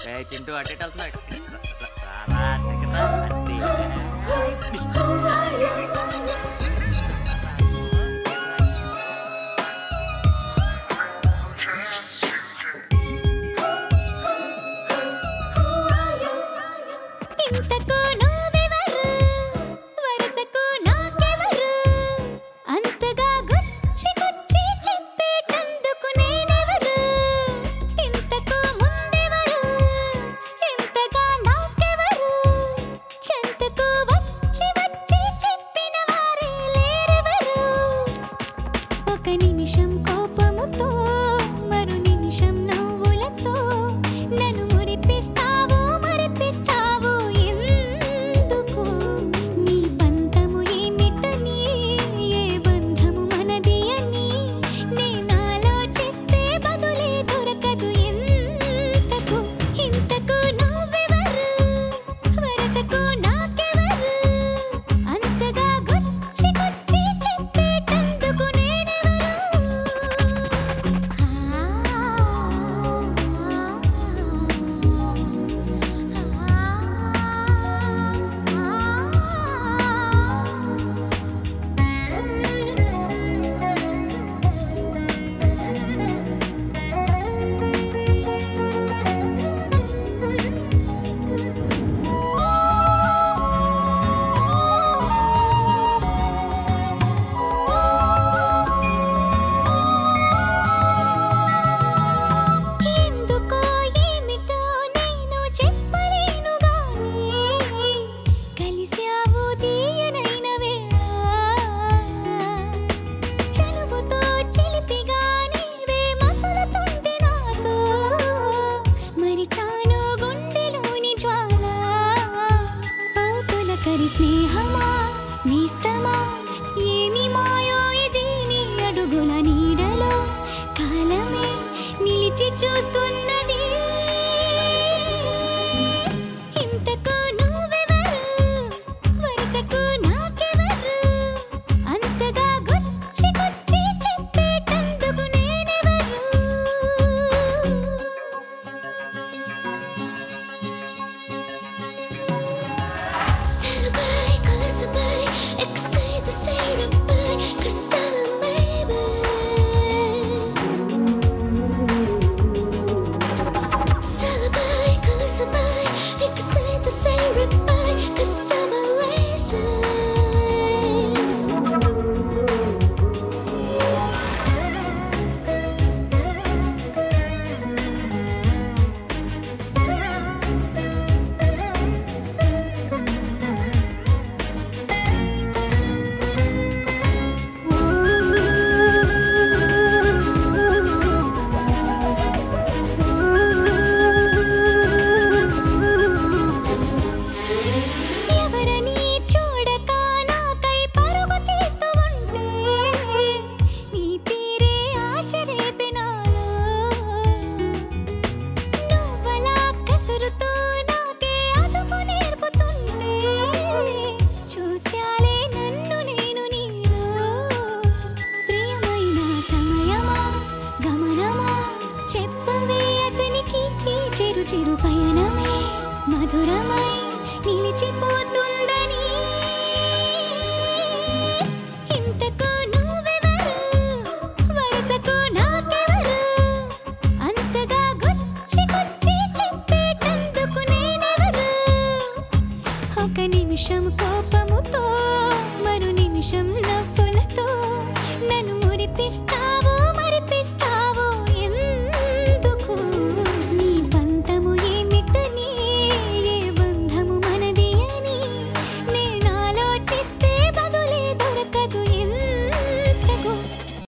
ఏ చింటూ అటు ఇటు వెళ్తున్నావు రారా దగ్గర అట్టి నిమిషం కోపముతో మరు నిమిషం నవ్వులతో నన్ను మురిపిస్తావు మరిపిస్తావు ఎందుకు నీ పంతము ఏమిటని ఏ బంధము మనది అని నేను ఆలోచిస్తే బదులే దొరకదు ఎంతకు ఇంతకు నువ్వెవరు వరసకు నాకెవరు అంతగా గుచ్చి గుచ్చి చెప్పేటందుకు స్నేహమా నేస్తమా ఏమి మాయో ఇది నీ అడుగుల నీడలో కాలమే నిలిచి చూస్తున్నది ఇంతకు నువ్వెవరు వరసకు నాకెవరు అంతగా గుచ్చి గుచ్చి చెప్పేటందుకు నేనెవరు చిరు పయనమే మధురమై నిలిచిపోతుందని ఇంతకు నువ్వెవరు వరసకు నాకెవరు అంతగా గుచ్చి గుచ్చి చెప్పేటందుకు నేనెవరు ఒక నిమిషం